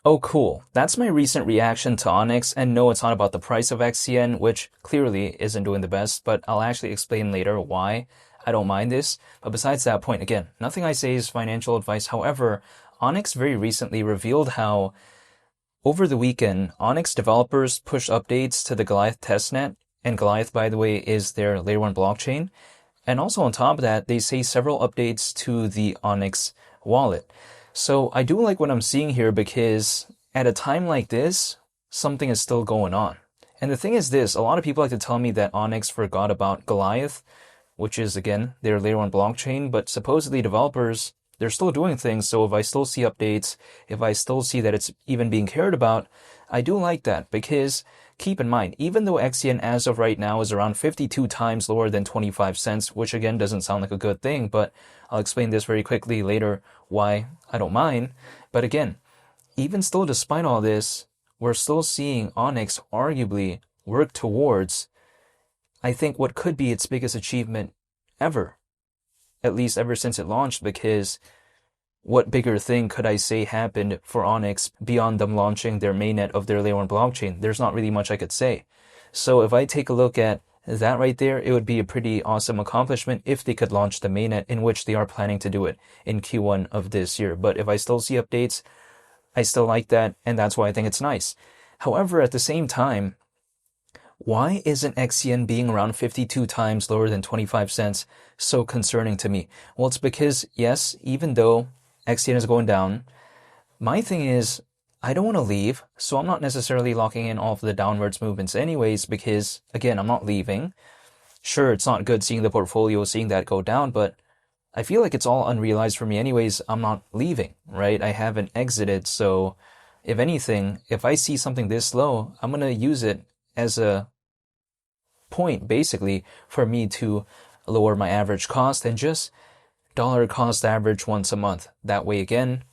Oh, cool. That's my recent reaction to Onyx, and no, it's not about the price of XCN, which clearly isn't doing the best, but I'll actually explain later why I don't mind this. But besides that point, again, nothing I say is financial advice. However, Onyx very recently revealed how over the weekend, Onyx developers pushed updates to the Goliath testnet, and Goliath, by the way, is their layer 1 blockchain. And also on top of that, they say several updates to the Onyx wallet. So I do like what I'm seeing here because at a time like this, something is still going on. And the thing is this, a lot of people like to tell me that Onyx forgot about Goliath, which is, again, their layer 1 blockchain, but supposedly developers, they're still doing things. So if I still see updates, if I still see that it's even being cared about, I do like that because keep in mind, even though XCN as of right now is around 52 times lower than 25 cents, which again doesn't sound like a good thing, but I'll explain this very quickly later why I don't mind. But again, even still despite all this, we're still seeing Onyx arguably work towards, I think, what could be its biggest achievement ever, at least ever since it launched, because what bigger thing could I say happened for Onyx beyond them launching their mainnet of their layer 1 blockchain? There's not really much I could say. So if I take a look at that right there, it would be a pretty awesome accomplishment if they could launch the mainnet, in which they are planning to do it in Q1 of this year. But if I still see updates, I still like that, and that's why I think it's nice. However, at the same time, why isn't XCN being around 52 times lower than 25 cents so concerning to me? Well, it's because, yes, even though XCN is going down, my thing is, I don't want to leave, so I'm not necessarily locking in all of the downwards movements anyways, because, again, I'm not leaving. Sure, it's not good seeing the portfolio, seeing that go down, but I feel like it's all unrealized for me anyways. I'm not leaving, right? I haven't exited, so if anything, if I see something this low, I'm going to use it as a point, basically, for me to lower my average cost and just dollar cost average once a month. That way, again,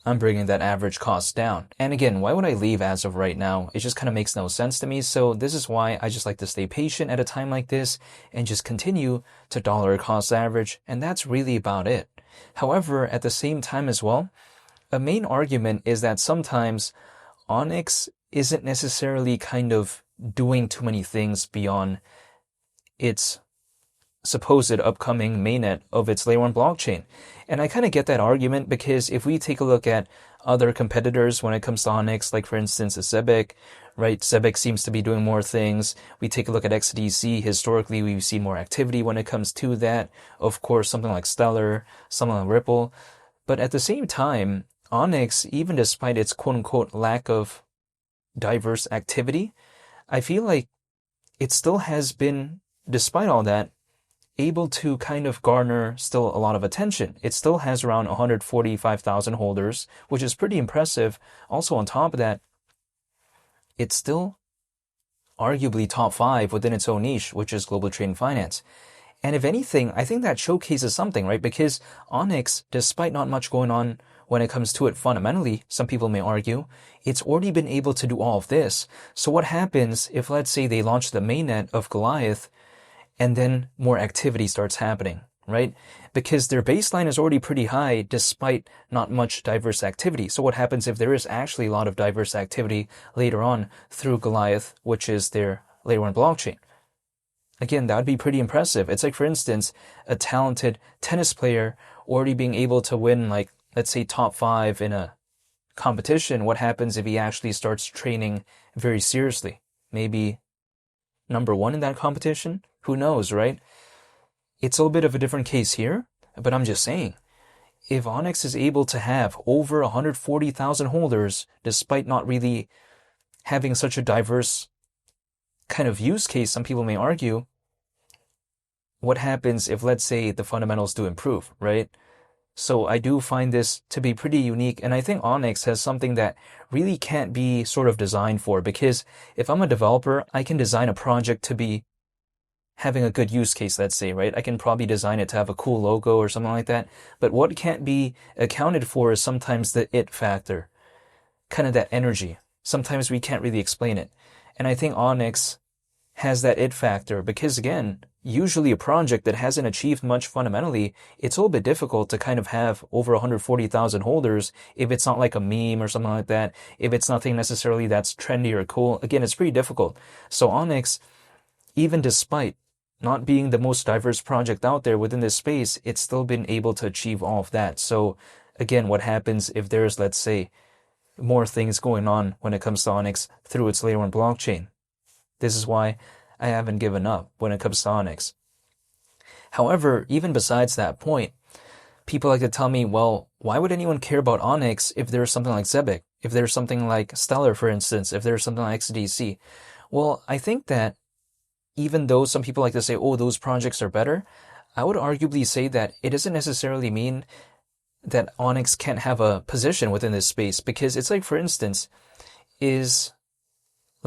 I'm bringing that average cost down. And again, why would I leave as of right now? It just kind of makes no sense to me. So this is why I just like to stay patient at a time like this and just continue to dollar cost average. And that's really about it. However, at the same time as well, a main argument is that sometimes Onyx isn't necessarily kind of doing too many things beyond its supposed upcoming mainnet of its layer 1 blockchain. And I kind of get that argument because if we take a look at other competitors when it comes to Onyx, like for instance, Sebek, right? Sebek seems to be doing more things. We take a look at XDC. Historically, we've seen more activity when it comes to that. Of course, something like Stellar, something like Ripple. But at the same time, Onyx, even despite its quote-unquote lack of diverse activity, I feel like it still has been, despite all that, able to kind of garner still a lot of attention. It still has around 145,000 holders, which is pretty impressive. Also on top of that, it's still arguably top 5 within its own niche, which is global trade and finance. And if anything, I think that showcases something, right? Because Onyx, despite not much going on when it comes to it fundamentally, some people may argue, it's already been able to do all of this. So what happens if, let's say, they launch the mainnet of Goliath and then more activity starts happening, right? Because their baseline is already pretty high despite not much diverse activity. So what happens if there is actually a lot of diverse activity later on through Goliath, which is their layer 1 blockchain? Again, that would be pretty impressive. It's like, for instance, a talented tennis player already being able to win, like, let's say, top 5 in a competition. What happens if he actually starts training very seriously? Maybe number 1 in that competition? Who knows, right? It's a little bit of a different case here, but I'm just saying, if Onyx is able to have over 140,000 holders, despite not really having such a diverse kind of use case, some people may argue, what happens if, let's say, the fundamentals do improve, right? So I do find this to be pretty unique, and I think Onyx has something that really can't be sort of designed for, because if I'm a developer, I can design a project to be having a good use case, let's say, right? I can probably design it to have a cool logo or something like that, but what can't be accounted for is sometimes the it factor, kind of that energy. Sometimes we can't really explain it. And I think Onyx has that it factor because, again, usually a project that hasn't achieved much fundamentally, it's a little bit difficult to kind of have over 140,000 holders if it's not like a meme or something like that, if it's nothing necessarily that's trendy or cool. Again, it's pretty difficult. So Onyx, even despite not being the most diverse project out there within this space, it's still been able to achieve all of that. So again, what happens if there's, let's say, more things going on when it comes to Onyx through its layer 1 blockchain? This is why I haven't given up when it comes to Onyx. However, even besides that point, people like to tell me, well, why would anyone care about Onyx if there's something like Zebec, if there's something like Stellar, for instance, if there's something like XDC? Well, I think that even though some people like to say, oh, those projects are better, I would arguably say that it doesn't necessarily mean that Onyx can't have a position within this space, because it's like, for instance, let's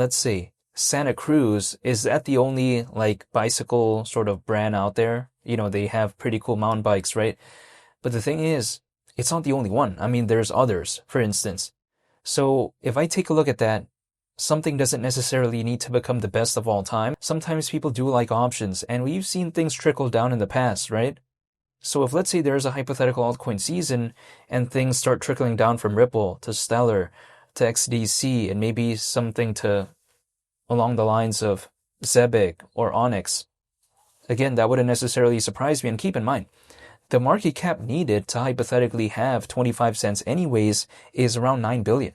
say, Santa Cruz, is that the only like bicycle sort of brand out there? You know, they have pretty cool mountain bikes, right? But the thing is, it's not the only one. I mean, there's others, for instance. So if I take a look at that, something doesn't necessarily need to become the best of all time. Sometimes people do like options, and we've seen things trickle down in the past, right? So if, let's say, there's a hypothetical altcoin season and things start trickling down from Ripple to Stellar to XDC and maybe something to along the lines of Zebec or Onyx, again, that wouldn't necessarily surprise me. And keep in mind, the market cap needed to hypothetically have 25 cents anyways is around 9 billion.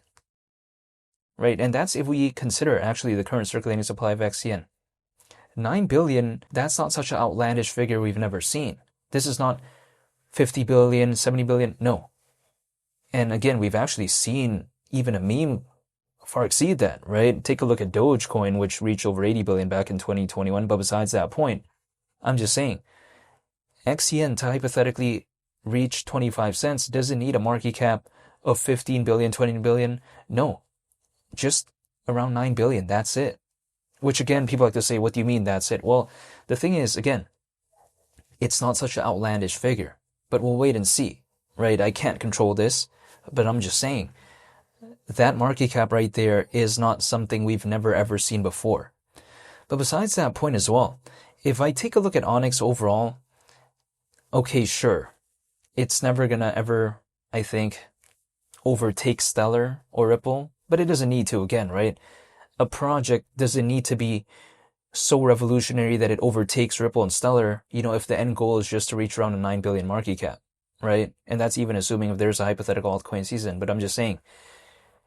Right? And that's if we consider actually the current circulating supply of XCN. 9 billion, that's not such an outlandish figure we've never seen. This is not 50 billion, 70 billion, no. And again, we've actually seen even a meme far exceed that, right? Take a look at Dogecoin, which reached over 80 billion back in 2021. But besides that point, I'm just saying, XCN to hypothetically reach 25 cents doesn't need a market cap of 15 billion, 20 billion. No, just around 9 billion. That's it. Which again, people like to say, what do you mean that's it? Well, the thing is, again, it's not such an outlandish figure, but we'll wait and see, right? I can't control this, but I'm just saying that market cap right there is not something we've never ever seen before. But besides that point as well, if I take a look at Onyx overall, okay, sure, it's never gonna ever, I think, overtake Stellar or Ripple, but it doesn't need to, again, right? A project doesn't need to be so revolutionary that it overtakes Ripple and Stellar, you know, if the end goal is just to reach around a 9 billion market cap, right? And that's even assuming if there's a hypothetical altcoin season. But I'm just saying,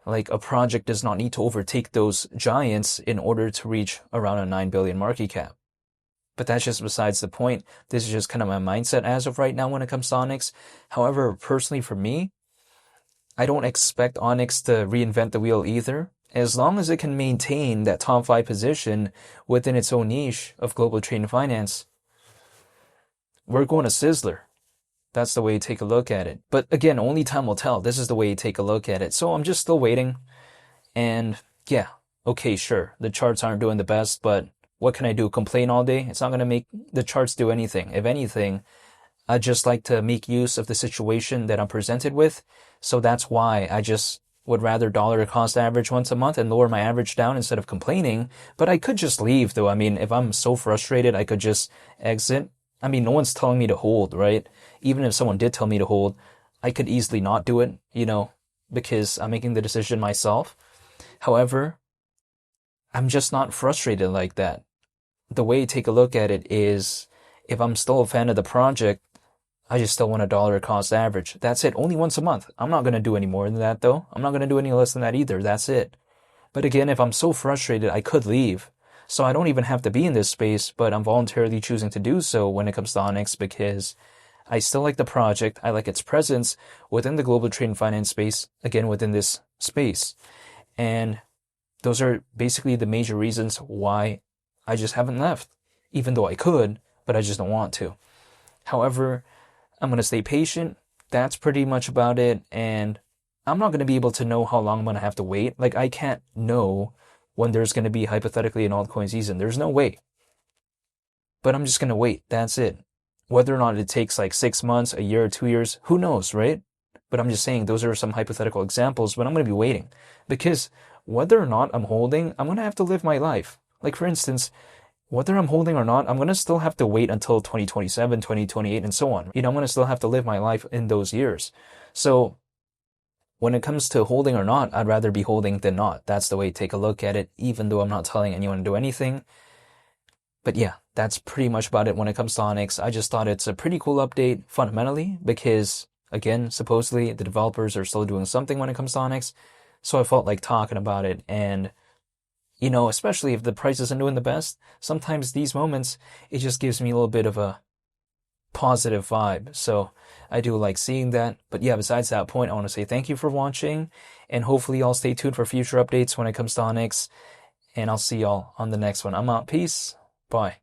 like, a project does not need to overtake those giants in order to reach around a 9 billion market cap. But that's just besides the point. This is just kind of my mindset as of right now when it comes to Onyx. However, personally for me, I don't expect Onyx to reinvent the wheel either. As long as it can maintain that top 5 position within its own niche of global trade and finance, we're going to Sizzler. That's the way you take a look at it. But again, only time will tell. This is the way you take a look at it. So I'm just still waiting. And yeah, okay, sure. The charts aren't doing the best, but what can I do? Complain all day? It's not going to make the charts do anything. If anything, I just like to make use of the situation that I'm presented with. So that's why I just would rather dollar cost average once a month and lower my average down instead of complaining. But I could just leave though. I mean, if I'm so frustrated, I could just exit. I mean, no one's telling me to hold, right? Even if someone did tell me to hold, I could easily not do it, you know, because I'm making the decision myself. However, I'm just not frustrated like that. The way you take a look at it is, if I'm still a fan of the project, I just still want a dollar cost average. That's it. Only once a month. I'm not going to do any more than that though. I'm not going to do any less than that either. That's it. But again, if I'm so frustrated, I could leave. So I don't even have to be in this space, but I'm voluntarily choosing to do so when it comes to Onyx because I still like the project. I like its presence within the global trade and finance space, again, within this space. And those are basically the major reasons why I just haven't left, even though I could, but I just don't want to. However, I'm going to stay patient. That's pretty much about it. And I'm not going to be able to know how long I'm going to have to wait. Like, I can't know when there's going to be hypothetically an altcoin season. There's no way. But I'm just going to wait. That's it. Whether or not it takes like 6 months, a year, 2 years, who knows, right? But I'm just saying those are some hypothetical examples, but I'm going to be waiting. Because whether or not I'm holding, I'm going to have to live my life. Like, for instance, whether I'm holding or not, I'm going to still have to wait until 2027, 2028, and so on. I'm going to still have to live my life in those years. So when it comes to holding or not, I'd rather be holding than not. That's the way to take a look at it, even though I'm not telling anyone to do anything. But yeah, that's pretty much about it when it comes to Onyx. I just thought it's a pretty cool update fundamentally because, again, supposedly the developers are still doing something when it comes to Onyx. So I felt like talking about it. And, especially if the price isn't doing the best, sometimes these moments, it just gives me a little bit of a positive vibe. So I do like seeing that. But yeah, besides that point, I want to say thank you for watching. And hopefully y'all stay tuned for future updates when it comes to Onyx. And I'll see y'all on the next one. I'm out. Peace. Bye.